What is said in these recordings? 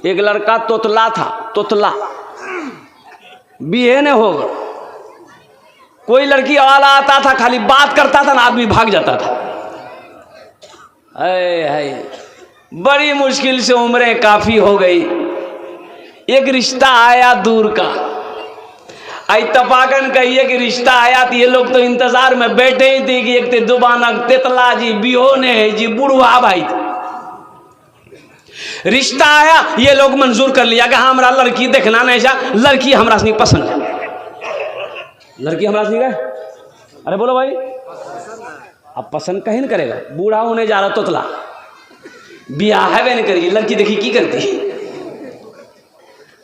एक लड़का तोतला था, तोतला बीहे ने होगा। कोई लड़की वाला आता था, खाली बात करता था ना, आदमी भाग जाता था। है बड़ी मुश्किल से उम्रें काफी हो गई, एक रिश्ता आया दूर का। आई तपाकन कहिए कि रिश्ता आया तो ये लोग तो इंतजार में बैठे ही थे कि एक ते दुबानक तेतला जी बिहोने है जी बुढ़वा भाई थे। रिश्ता आया, ये लोग मंजूर कर लिया कि हाँ हमारा लड़की देखना नहीं चा, लड़की हमरा से पसंद है, लड़की हमरा से है। अरे बोलो भाई, अब पसंद कहीं नहीं करेगा, बूढ़ा होने जा रहा तोतला, ब्याह है नहीं करेगी, लड़की देखी की करती।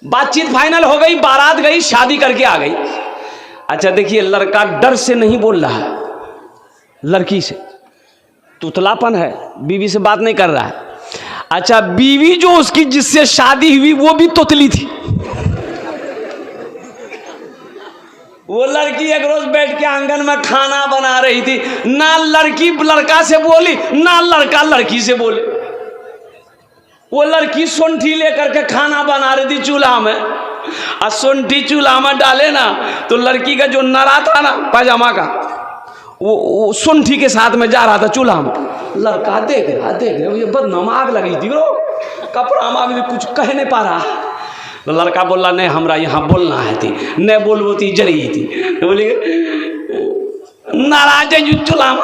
बातचीत फाइनल हो गई, बारात गई, शादी करके आ गई। अच्छा देखिए, लड़का डर से नहीं बोल रहा है, लड़की से तुतलापन है, बीवी से बात नहीं कर रहा है। अच्छा बीवी जो उसकी जिससे शादी हुई वो भी तोतली थी। वो लड़की एक रोज बैठ के आंगन में खाना बना रही थी, ना लड़की लड़का से बोली ना लड़का लड़की से बोले। वो लड़की सोंठी लेकर के खाना बना रही थी चूल्हा में, और सोंठी चूल्हा में डाले ना तो लड़की का जो नरा था ना पाजामा का, वो सोंठी के साथ में जा रहा था चूल्हा में। लड़का देख रहा ये बदनाम, आग लगी थी कपड़ा में कुछ कह नहीं पा रहा। तो लड़का बोला नहीं हमरा यहाँ बोलना है थी, नहीं बोलबो थी जरी थी। तो बोली नाराज चूल्हा में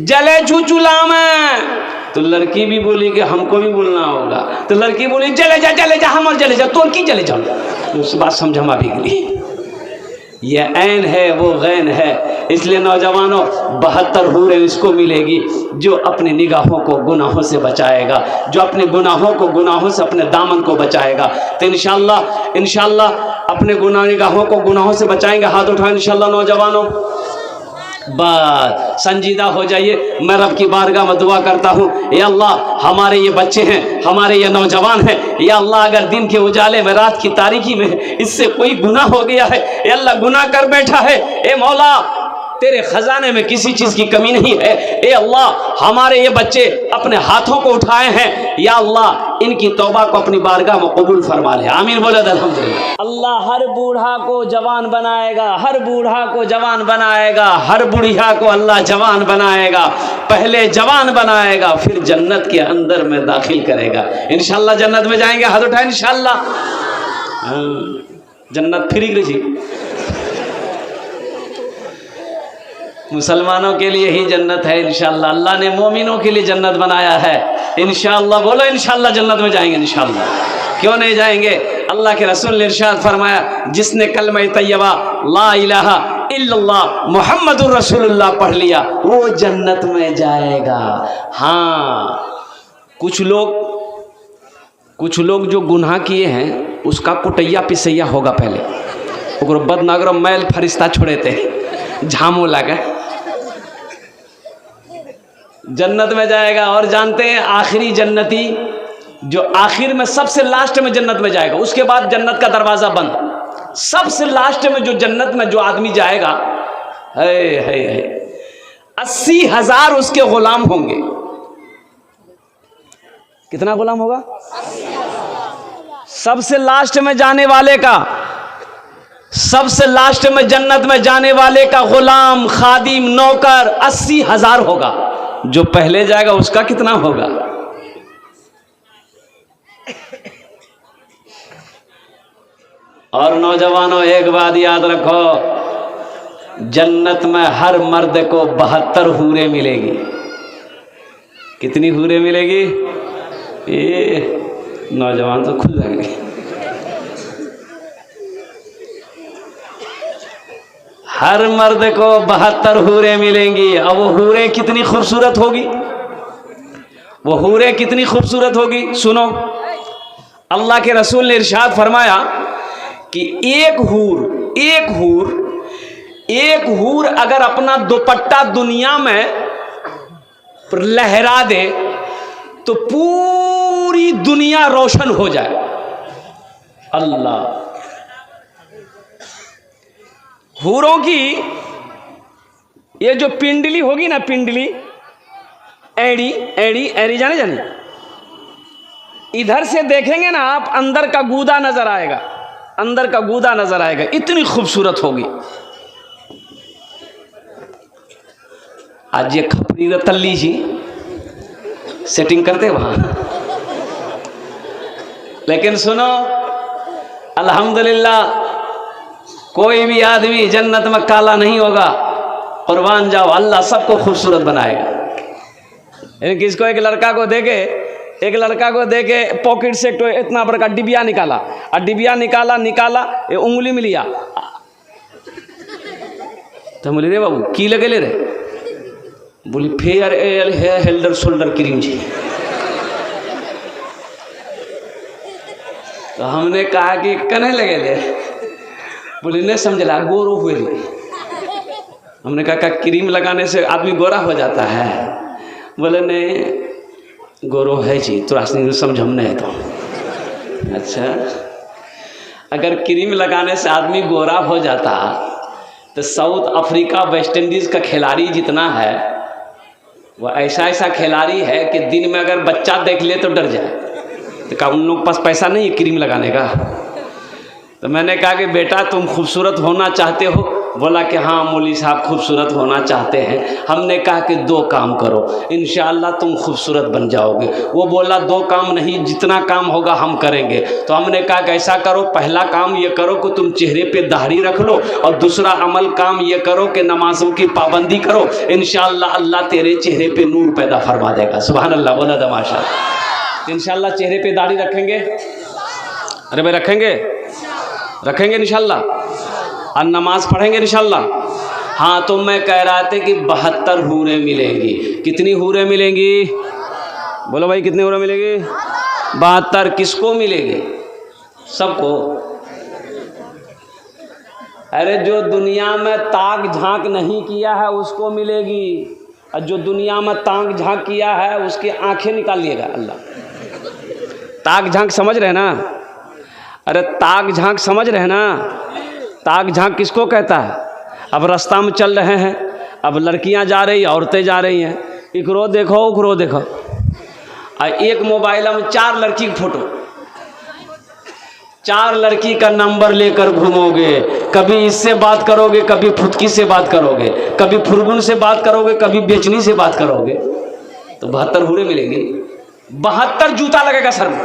जले चूल्हा में। तो लड़की भी बोली कि हमको भी बोलना होगा। तो लड़की बोली चले जा हम जले जा, तो की चले जाओ। तो उस बात समझमा भी गई, ये ऐन है वो गैन है। इसलिए नौजवानों 72 हूरें इसको मिलेगी जो अपनी निगाहों को गुनाहों से बचाएगा, जो अपने गुनाहों को गुनाहों से अपने दामन को बचाएगा। तो इंशाल्लाह अपने निगाहों को गुनाहों से बचाएंगे। हाथ उठाएं इंशाल्लाह नौजवानों, बस संजीदा हो जाइए। मैं रब की बारगाह में दुआ करता हूँ, या अल्लाह हमारे ये बच्चे हैं, हमारे ये नौजवान हैं, या अल्लाह अगर दिन के उजाले में रात की तारीकी में इससे कोई गुनाह हो गया है, या अल्लाह गुनाह कर बैठा है, ए मौला तेरे खजाने में किसी चीज की कमी नहीं है। ए अल्लाह हमारे ये बच्चे अपने हाथों को उठाए हैं, या अल्लाह इनकी तौबा को अपनी बारगाह में कबूल फरमा ले। आमीन बोले अल्हम्दुलिल्लाह। अल्लाह हर बूढ़ा को जवान बनाएगा, हर बूढ़ा को जवान बनाएगा, हर बुढ़िया को अल्लाह जवान बनाएगा। पहले जवान बनाएगा फिर जन्नत के अंदर में दाखिल करेगा। इंशाल्लाह जन्नत में जाएंगे, हाथ उठाए इंशाल्लाह। जन्नत फ्री जी, मुसलमानों के लिए ही जन्नत है इंशाल्लाह। अल्लाह ने मोमिनों के लिए जन्नत बनाया है इंशाल्लाह। बोलो इंशाल्लाह जन्नत में जाएंगे इंशाल्लाह, क्यों नहीं जाएंगे। अल्लाह के रसूल ने इरशाद फरमाया, जिसने कलमा तैयबा ला इलाहा इल्लल्लाह मुहम्मदुर रसूलुल्लाह पढ़ लिया वो जन्नत में जाएगा। हाँ कुछ लोग जो गुनाह किए हैं उसका कुटैया पिसैया होगा, पहले ओकरो बदनगर मैल फरिश्ता छोड़े थे, झामो लगे जन्नत में जाएगा। और जानते हैं आखिरी जन्नती जो आखिर में सबसे लास्ट में जन्नत में जाएगा, उसके बाद जन्नत का दरवाजा बंद, सबसे लास्ट में जो जन्नत में जो आदमी जाएगा, 80,000 उसके गुलाम होंगे। कितना गुलाम होगा? सबसे लास्ट में जाने वाले का, सबसे लास्ट में जन्नत में जाने वाले का गुलाम खादिम नौकर 80,000 होगा। जो पहले जाएगा उसका कितना होगा? और नौजवानों एक बात याद रखो, जन्नत में हर मर्द को 72 हूरें मिलेगी। कितनी हूरें मिलेगी? ये नौजवान तो खुद जाएंगे। हर मर्द को 72 हूरें मिलेंगी। और वो हूरें कितनी खूबसूरत होगी, वो हूरें कितनी खूबसूरत होगी। सुनो, अल्लाह के रसूल ने इरशाद फरमाया कि एक हूर अगर अपना दुपट्टा दुनिया में लहरा दे तो पूरी दुनिया रोशन हो जाए। अल्लाह, हूरों की ये जो पिंडली होगी ना, पिंडली, एड़ी एड़ी एड़ी जाने इधर से देखेंगे ना आप, अंदर का गूदा नजर आएगा, अंदर का गूदा नजर आएगा, इतनी खूबसूरत होगी। आज ये खपरी तल्ली जी सेटिंग करते वहां, लेकिन सुनो अल्हम्दुलिल्लाह कोई भी आदमी जन्नत में काला नहीं होगा। कुर्बान जाओ, अल्लाह सबको खूबसूरत बनाएगा। किसको एक लड़का को देके पॉकेट से तो इतना बड़ा डिबिया निकाला, और डिबिया निकाला ये उंगली में लिया, तो बोले रे बाबू की लगे ले रे, बोली फेयर एल है हेल्डर शोल्डर क्रीम जी। तो हमने कहा कि कने लगे ले, बोली नहीं समझला गोरो हुए। हमने कहा क्रीम लगाने से आदमी गोरा हो जाता है? बोले नहीं गोरो है जी, तो रास्ते समझ हम नहीं। तो अच्छा, अगर क्रीम लगाने से आदमी गोरा हो जाता तो साउथ अफ्रीका वेस्ट इंडीज़ का खिलाड़ी जितना है वो ऐसा खिलाड़ी है कि दिन में अगर बच्चा देख ले तो डर जाए। तो क्या उन लोग पास पैसा नहीं है क्रीम लगाने का? तो मैंने कहा कि बेटा तुम खूबसूरत होना चाहते हो? बोला कि हाँ मौली साहब खूबसूरत होना चाहते हैं। हमने कहा कि 2 काम करो, इंशाअल्लाह तुम खूबसूरत बन जाओगे। वो बोला 2 काम नहीं, जितना काम होगा हम करेंगे। तो हमने कहा कि ऐसा करो, पहला काम ये करो कि तुम चेहरे पे दाढ़ी रख लो, और दूसरा अमल काम ये करो कि नमाजों की पाबंदी करो, इंशाअल्लाह अल्लाह तेरे चेहरे पे नूर पैदा फरमा देगा। सुभान अल्लाह, बोला तमाशा। इंशाअल्लाह चेहरे पे दाढ़ी रखेंगे, अरे भाई रखेंगे इंशाअल्लाह, और नमाज पढ़ेंगे इंशाअल्लाह। हाँ, तो मैं कह रहा था कि 72 हूरें मिलेंगी। कितनी हूरें मिलेंगी? बोलो भाई कितनी हूरें मिलेगी? 72। किसको मिलेगी? सबको। अरे जो दुनिया में ताक झांक नहीं किया है उसको मिलेगी, और जो दुनिया में ताक झांक किया है उसकी आंखें निकाल लिएगा अल्लाह। ताक झांक समझ रहे ना? अरे ताक झांक समझ रहे ना? ताक झांक किसको कहता है? अब रास्ता में चल रहे हैं, अब लड़कियां जा रही, औरतें जा रही हैं, इकरो देखो उकरो देखो, और एक मोबाइल में 4 लड़की की फोटो, 4 लड़की का नंबर लेकर घूमोगे। कभी इससे बात करोगे, कभी फुटकी से बात करोगे, कभी फुरगुन से बात करोगे, कभी बेचनी से बात करोगे, तो 72 हूरें मिलेंगी। 72 जूता लगेगा सर में,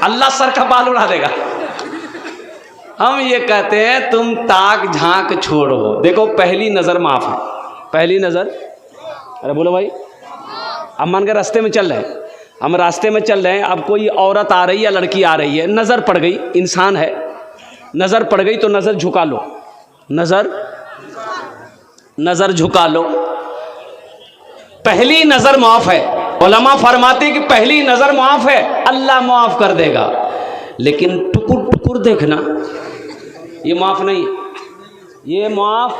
अल्लाह सर का बाल उड़ा देगा। हम ये कहते हैं तुम ताक झांक छोड़ो। देखो पहली नज़र माफ़ है, पहली नज़र। अरे बोलो भाई, अब मान के रास्ते में चल रहे हैं, हम रास्ते में चल रहे हैं, अब कोई औरत आ रही है, लड़की आ रही है, नज़र पड़ गई, इंसान है, नज़र पड़ गई तो नज़र झुका लो, नज़र झुका लो। पहली नज़र माफ़ है, उलमा फरमाते कि पहली नज़र माफ़ है, अल्लाह माफ़ कर देगा। लेकिन टुकुर टुकुर देखना ये माफ़ नहीं, ये माफ़,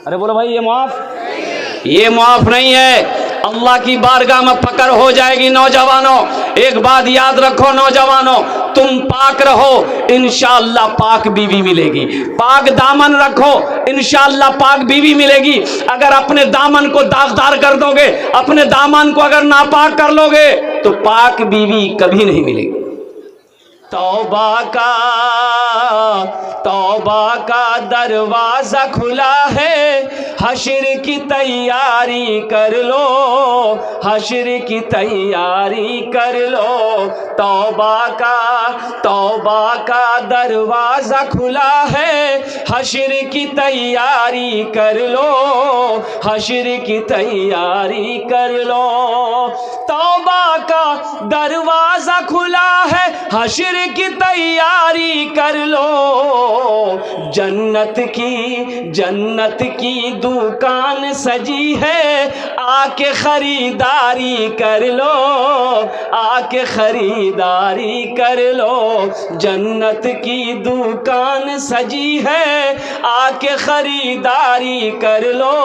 अरे बोलो भाई ये माफ़ नहीं है। अल्लाह की बारगाह में पकड़ हो जाएगी। नौजवानों एक बात याद रखो, नौजवानों तुम पाक रहो, इंशाअल्लाह पाक बीवी मिलेगी। पाक दामन रखो, इंशाअल्लाह पाक बीवी मिलेगी। अगर अपने दामन को दागदार कर दोगे, अपने दामन को अगर नापाक कर लोगे, तो पाक बीवी कभी नहीं मिलेगी। तौबा का दरवाजा खुला है, हश्र की तैयारी कर लो, हश्र की तैयारी कर लो। तौबा का दरवाजा खुला है, हश्र की तैयारी कर लो, हश्र की तैयारी कर लो। तौबा का दरवाजा खुला है, हश्र की तैयारी कर लो। जन्नत की दुकान सजी है, आके खरीदारी कर लो, आके खरीदारी कर लो। जन्नत की दुकान सजी है, आके खरीदारी कर लो,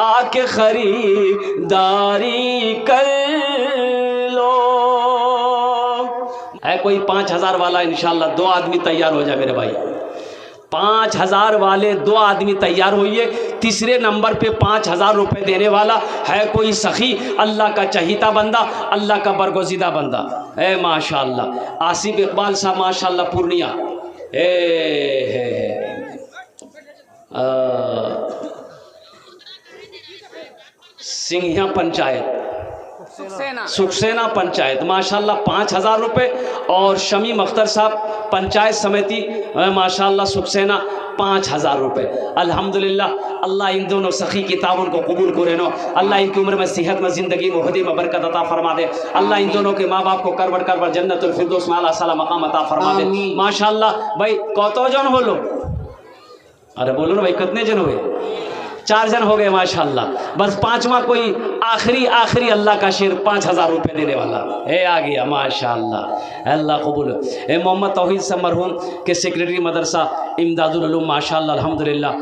आके खरीदारी कर लो। है कोई 5000 वाला? इंशाअल्लाह 2 आदमी तैयार हो जाए मेरे भाई। 5,000 वाले 2 आदमी तैयार हुए। तीसरे नंबर पे 5,000 रुपये देने वाला है कोई सखी, अल्लाह का चहीता बंदा, अल्लाह का बरगुज़ीदा बंदा है माशाअल्लाह। आसिफ इकबाल साहब माशाअल्लाह पूर्णिया सिंघिया पंचायत सुखसेना पंचायत माशाअल्लाह 5,000 रुपये। और शमीम अख्तर साहब पंचायत समिति माशाअल्लाह सुखसेना 5,000 रुपये। अल्हम्दुलिल्लाह अल्लाह इन दोनों सखी की ताउन को कबूल करे नो। अल्लाह इनकी उम्र में सेहत में ज़िंदगी में हदी में बरकत अता फरमा दे। अल्लाह इन दोनों के माँ बाप को करबट करबट जन्नतुल फिरदौस में आला साला मकाम अता फरमा दे माशाअल्लाह। भाई कतो जन हो लो, अरे बोलो ना भाई कितने जन हुए? 4 जन हो गए माशाअल्लाह। बस 5वां कोई आखिरी अल्लाह का शेर 5,000 रुपये देने वाला है आ गया माशाअल्लाह। अल्लाह कबूल। मोहम्मद तौहीद साहब मरहूम के सेक्रेटरी मदरसा इमदादुल उलूम माशाअल्लाह अल्हम्दुलिल्लाह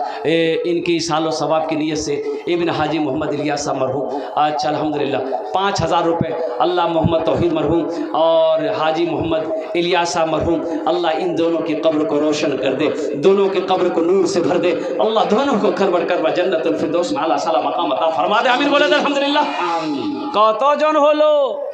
इनकी सालो सवाब की नीयत से इब्न हाजी मोहम्मद इलियास साहब मरहूम अच्छा अल्हम्दुलिल्लाह 5,000 रुपये। अल्लाह मोहम्मद तौहीद मरहूम और हाजी मोहम्मद इलियास साहब मरहूम अल्लाह इन दोनों की कब्र को रोशन कर दे, दोनों की कब्र को नूर से भर दे। अल्लाह दोनों को करबट करबट जन्नतुल फिरदौस में आला साला मकाम अता फरमा दे। आमीन बोले अल्हम्दुलिल्लाह। कतो जन हो लो?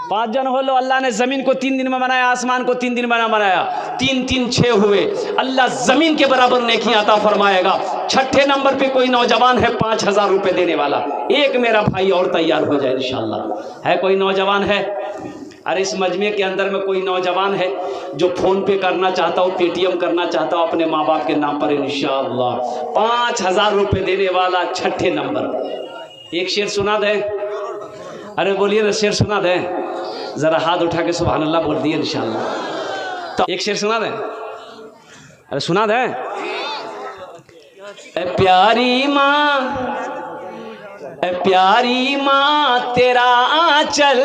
5 जन हो लो। अल्लाह ने ज़मीन को 3 दिन में बनाया, आसमान को 3 दिन में बनाया, 3 3 6 हुए। अल्लाह ज़मीन के बराबर नेकियां अता फरमाएगा। 6ठे नंबर पे कोई नौजवान है 5,000 रुपये देने वाला। एक मेरा भाई और तैयार हो जाए इंशाअल्लाह। है कोई नौजवान है? अरे इस मजमे के अंदर में कोई नौजवान है जो फ़ोन पे करना चाहता हो, पेटीएम करना चाहता हो अपने माँ बाप के नाम पर इंशाअल्लाह 5,000 रुपये देने वाला 6ठे नंबर। एक शेर सुना दें? अरे बोलिए ना, शेर सुना दें ज़रा, हाथ उठा के सुभान अल्लाह बोल दिए इंशाअल्लाह। तो एक शेर सुना दें? अरे सुना दें। प्यारी माँ तेरा आंचल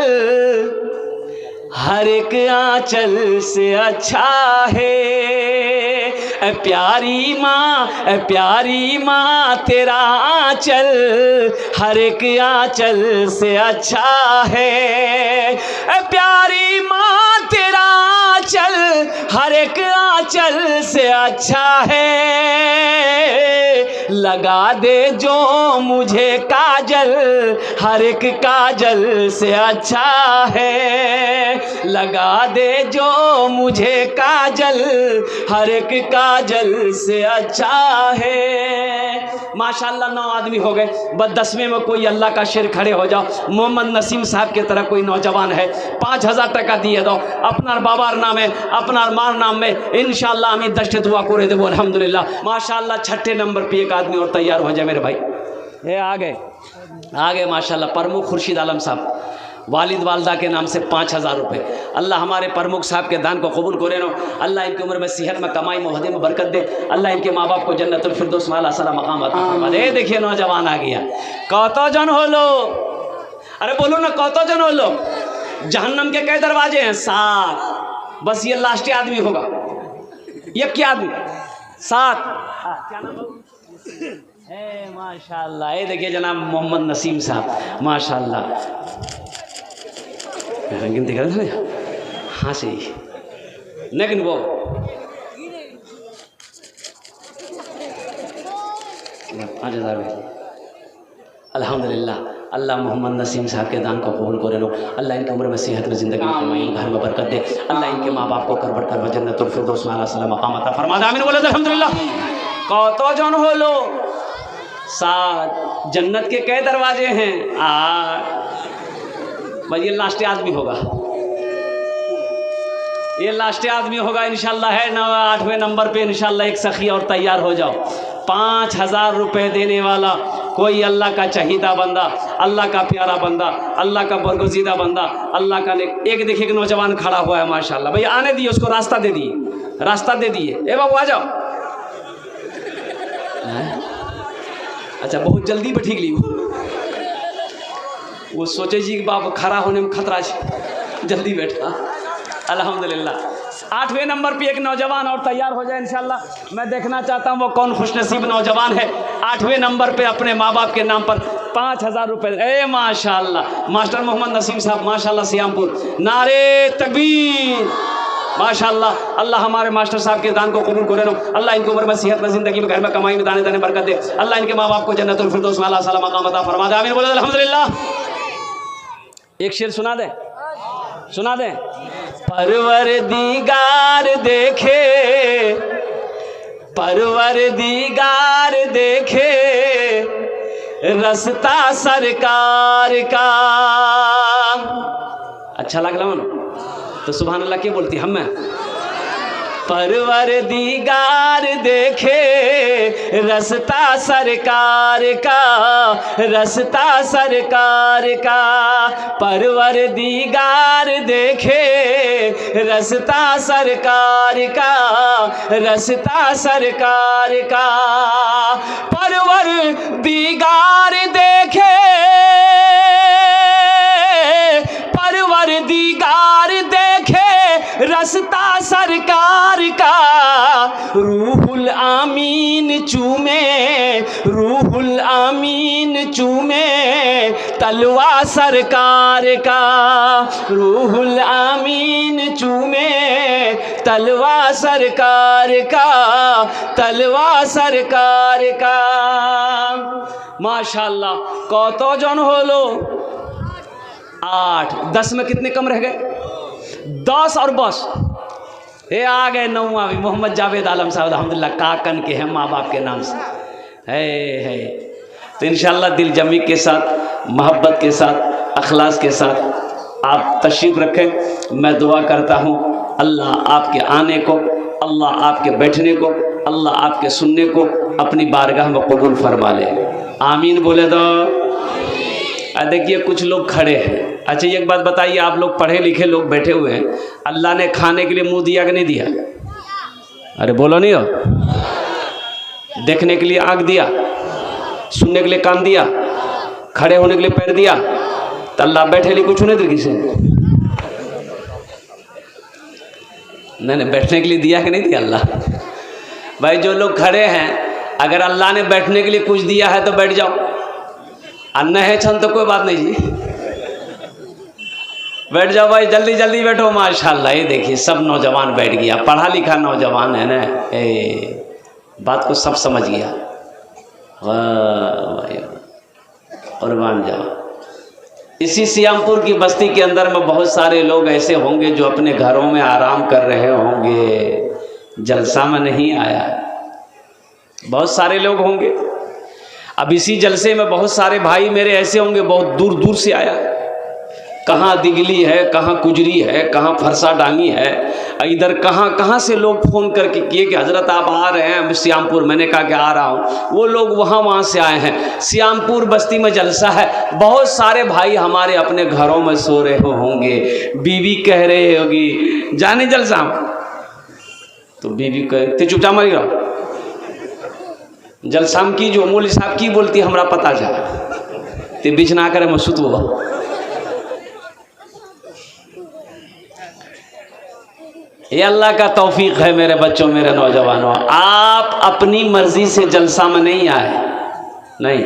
हर एक आंचल से अच्छा है। प्यारी माँ तेरा आंचल हर एक आंचल से अच्छा है। प्यारी माँ तेरा आंचल हर एक आंचल से अच्छा है। लगा दे जो मुझे काजल हर एक काजल से अच्छा है। लगा दे जो मुझे काजल हर एक काजल से अच्छा है। माशाअल्लाह 9 आदमी हो गए। बस 10वें में कोई अल्लाह का शेर खड़े हो जाओ। मोहम्मद नसीम साहब की तरह कोई नौजवान है 5,000 टका दिए दो अपना बाबार नाम है, अपना मार नाम में इंशाअल्लाह हमें 10 दुआ करे देवो अल्हम्दुलिल्लाह माशाअल्लाह। 6ठे नंबर पे एक आदमी और तैयार हो जाए मेरे भाई। ये आ गए माशाअल्लाह। प्रमुख खुर्शीद आलम साहब वालिद वालदा के नाम से 5,000 रुपये। अल्लाह हमारे प्रमुख साहब के दान को कबूल करे नो। अल्लाह इनकी उम्र में सेहत में कमाई मोहदे में बरकत दे। अल्लाह इनके माँ बाप को जन्नतुल फिरदौस में आला साला मकाम अता फरमा दे। देखिए नौजवान आ गया। कतो जन हो लो? अरे बोलो ना कतो जन हो लो? जहन्नम के कई दरवाजे हैं? 7। बस ये लास्ट आदमी होगा। ये क्या आदमी? 7। क्या नाम? माशाअल्लाह। ये देखिए जनाब मोहम्मद नसीम साहब माशाअल्लाह। गिनती कर हाँ सही लेकिन वो 5,000 अल्हम्दुलिल्लाह। अल्लाह मोहम्मद नसीम साहब के दान को कबूल करे लो। अल्लाह इनकी उम्र में सेहत में ज़िंदगी में कमाई घर में बरकत दे। अल्लाह इनके माँ बाप को करबट करबट जन्नतुल फिरदौस में आला साला मकाम अता फरमा दे। आमीन बोले अल्हम्दुलिल्लाह। कतो जन हो लो? 7। जन्नत के कई दरवाजे हैं? 8। भाई ये लास्ट आदमी होगा। ये लास्ट आदमी होगा इंशाअल्लाह। है 8वें नंबर पे इंशाअल्लाह एक सखी और तैयार हो जाओ। 5,000 रुपये देने वाला कोई अल्लाह का चहीदा बंदा, अल्लाह का प्यारा बंदा, अल्लाह का बरगुज़ीदा बंदा, अल्लाह का एक देखिए कि नौजवान खड़ा हुआ है माशाअल्लाह। भाई आने दिए उसको, रास्ता दे दिए। ए बाबू आ जाओ। अच्छा बहुत जल्दी बैठी ली वो सोचे जी कि बाप खड़ा होने में खतरा है, जल्दी बैठा। अल्हम्दुलिल्लाह 8वें नंबर पे एक नौजवान और तैयार हो जाए इंशाअल्लाह। मैं देखना चाहता हूँ वो कौन खुशनसीब नौजवान है 8वें नंबर पे अपने माँ बाप के नाम पर 5,000 रुपये। ए माशाअल्लाह। मास्टर मोहम्मद नसीम साहब माशाअल्लाह सियामपुर। नारे तकबीर, माशाअल्लाह। अल्लाह हमारे मास्टर साहब के दान को कबूल करे लो। अल्लाह इनको उम्र में, सेहत में, जिंदगी में, घर में, कमाई में, दाने दाने बरकत दे। अल्लाह इनके माँ बाप को जन्नतुल फिरदौस में आला साला मकाम अता फरमा दे। आमीन बोलो अल्हम्दुलिल्लाह। एक शेर सुना दे, सुना दे। परवरदिगार देखे, परवरदिगार देखे रास्ता सरकार का। अच्छा लगला मन तो सुभान अल्लाह क्या बोलती हम में। परवरदिगार देखे रास्ता सरकार का, रास्ता सरकार का। परवरदिगार देखे रास्ता सरकार का, रास्ता सरकार का। परवरदिगार देखे, परवरदिगार देखे रास्ता सरकार का। रूहुल आमीन चूमे, रूहुल आमीन चूमे तलवा सरकार का। रूहुल आमीन चूमे तलवा सरकार का, तलवा सरकार का। माशाअल्लाह। कतो जन होलो 8, 10 में कितने कम रह गए? 10 और बस ये आ गए 9वां भी। मोहम्मद जावेद आलम साहब अल्हम्दुलिल्लाह काकन के हैं माँ बाप के नाम से है। तो इंशाअल्लाह दिल जमी के साथ, मोहब्बत के साथ, अखलास के साथ आप तशरीफ़ रखें। मैं दुआ करता हूँ अल्लाह आपके आने को, अल्लाह आपके बैठने को, अल्लाह आपके सुनने को अपनी बारगाह में कबूल फरमा ले। आमीन बोले दो। देखिए कुछ लोग खड़े हैं। अच्छा एक बात बताइए, आप लोग पढ़े लिखे लोग बैठे हुए हैं, अल्लाह ने खाने के लिए मुंह दिया कि नहीं दिया? अरे बोलो नहीं हो। देखने के लिए आँख दिया, सुनने के लिए कान दिया, खड़े होने के लिए पैर दिया, तो अल्लाह बैठे लिए कुछ नहीं दे किसी? नहीं, बैठने के लिए दिया कि नहीं दिया अल्लाह? भाई जो लोग खड़े हैं, अगर अल्लाह ने बैठने के लिए कुछ दिया है तो बैठ जाओ, अन्ना है छन तो कोई बात नहीं जी, बैठ जाओ भाई, जल्दी जल्दी बैठो। माशाल्लाह। ये देखिए सब नौजवान बैठ गया, पढ़ा लिखा नौजवान है ना, बात को सब समझ गया। और मान जाओ। इसी सियामपुर की बस्ती के अंदर में बहुत सारे लोग ऐसे होंगे जो अपने घरों में आराम कर रहे होंगे, जलसा में नहीं आया। बहुत सारे लोग होंगे। अब इसी जलसे में बहुत सारे भाई मेरे ऐसे होंगे बहुत दूर दूर से आया, कहाँ दिगली है, कहाँ कुजरी है, कहाँ फरसा डांगी है, इधर कहाँ कहाँ से लोग फ़ोन करके किए कि हज़रत आप आ रहे हैं सियामपुर। मैंने कहा कि आ रहा हूँ। वो लोग वहाँ से आए हैं। सियामपुर बस्ती में जलसा है। बहुत सारे भाई हमारे अपने घरों में सो रहे होंगे, बीवी कह रहे होगी जाने जलसा, तो बीवी कहते चुपचाप मरी रहो, जलसाम की जो मौलवी साहब की बोलती हमरा पता जा, ते बीच ना करे मैं सुतवा। ये अल्लाह का तौफीक है मेरे बच्चों, मेरे नौजवानों। आप अपनी मर्जी से जलसा में नहीं आए, नहीं,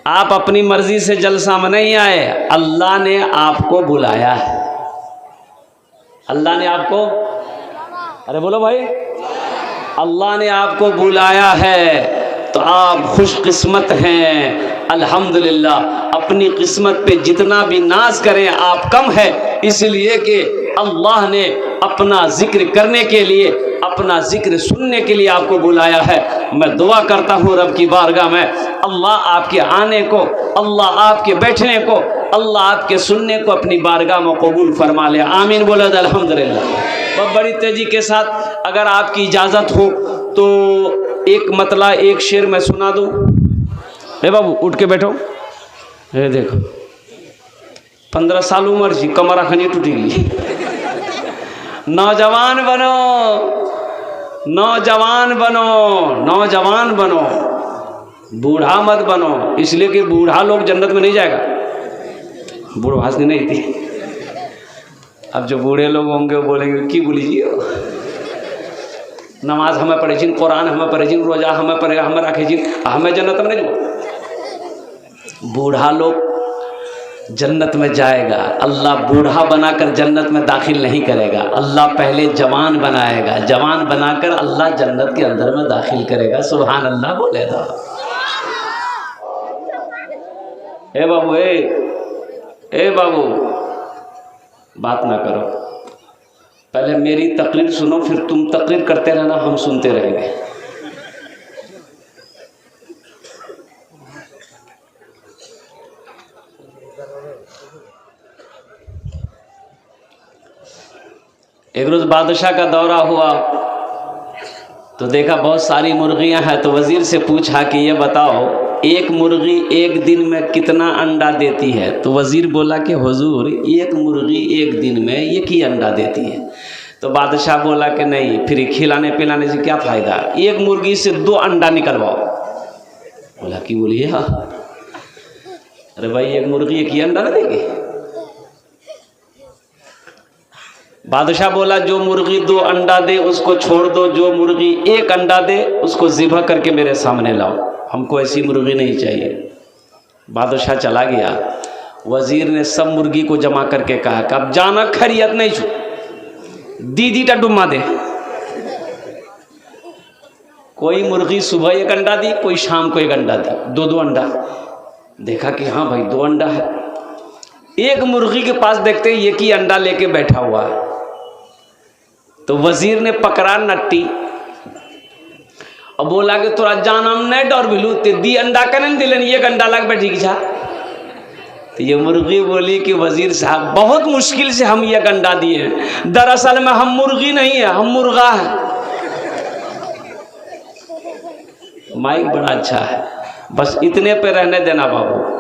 आप अपनी मर्जी से जलसा में नहीं आए। अल्लाह ने आपको बुलाया है। अल्लाह ने आपको, अरे बोलो भाई, अल्लाह ने आपको बुलाया है तो आप खुशकिस्मत हैं। अल्हम्दुलिल्लाह। अपनी किस्मत पे जितना भी नाज करें आप कम है, इसलिए कि अल्लाह ने अपना जिक्र करने के लिए, अपना जिक्र सुनने के लिए आपको बुलाया है। मैं दुआ करता हूँ रब की बारगाह में, अल्लाह आपके आने को, अल्लाह आपके बैठने को, अल्लाह आपके सुनने को अपनी बारगाह में कबूल फरमा ले। आमीन बोलो अल्हम्दुलिल्लाह। बहुत बड़ी तेजी के साथ अगर आपकी इजाज़त हो तो एक मतला, एक शेर मैं सुना दूँ। हे बाबू उठ के बैठो। ये देखो 15 साल उम्र जी, कमरा खनी टूटी गई। नौजवान बनो, नौजवान बनो, नौजवान बनो, बूढ़ा मत बनो। इसलिए कि बूढ़ा लोग जन्नत में नहीं जाएगा, बूढ़ा हंसनी नहीं थी। अब जो बूढ़े लोग होंगे वो बोलेंगे की बोली जी, नमाज हमें पढ़े जिन, कुरान हमें पढ़े जिन, रोजा हमें पढ़े, हमें रखे जिन, हमें जन्नत में नहीं जाओ। बूढ़ा लोग जन्नत में जाएगा। अल्लाह बूढ़ा बनाकर जन्नत में दाखिल नहीं करेगा, अल्लाह पहले जवान बनाएगा, जवान बनाकर अल्लाह जन्नत के अंदर में दाखिल करेगा। सुभान अल्लाह बोले तो ए बाबू, ए बाबू, बात ना करो, पहले मेरी तकरीर सुनो, फिर तुम तकरीर करते रहना, हम सुनते रहेंगे। एक रोज बादशाह का दौरा हुआ तो देखा बहुत सारी मुर्गियां हैं, तो वजीर से पूछा कि ये बताओ एक मुर्गी एक दिन में कितना अंडा देती है? तो वजीर बोला कि हुजूर एक मुर्गी एक दिन में एक ही अंडा देती है। तो बादशाह बोला कि नहीं, फिर खिलाने पिलाने से क्या फ़ायदा, एक मुर्गी से 2 अंडा निकलवाओ। बोला कि बोलिए हाँ। अरे भाई एक मुर्गी एक ही अंडा ना देगी। बादशाह बोला जो मुर्गी 2 अंडा दे उसको छोड़ दो, जो मुर्गी 1 अंडा दे उसको ज़िबह करके मेरे सामने लाओ, हमको ऐसी मुर्गी नहीं चाहिए। बादशाह चला गया। वजीर ने सब मुर्गी को जमा करके कहा कि अब जाना खैरियत नहीं छू, दीदी टा डुमा दे। कोई मुर्गी सुबह 1 अंडा दी, कोई शाम को 1 अंडा दी, 2-2 अंडा। देखा कि हाँ भाई 2 अंडा है। एक मुर्गी के पास देखते ही एक ही अंडा लेके बैठा हुआ है। तो वजीर ने पकड़ा नट्टी और बोला कि तोरा जान हम नहीं डर बिलू, ते दी अंडा करें दिलन 1 अंडा लग बैठी की छा। तो ये मुर्गी बोली कि वजीर साहब बहुत मुश्किल से हम 1 अंडा दिए हैं, दरअसल में हम मुर्गी नहीं है, हम मुर्गा है। माइक बड़ा अच्छा है, बस इतने पे रहने देना बाबू।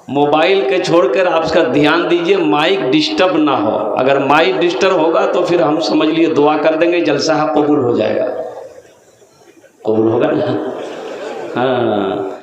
मोबाइल के छोड़कर आप उसका ध्यान दीजिए, माइक डिस्टर्ब ना हो। अगर माइक डिस्टर्ब होगा तो फिर हम समझ लिए दुआ कर देंगे, जलसा कबूल हो जाएगा। कबूल होगा ना? हाँ।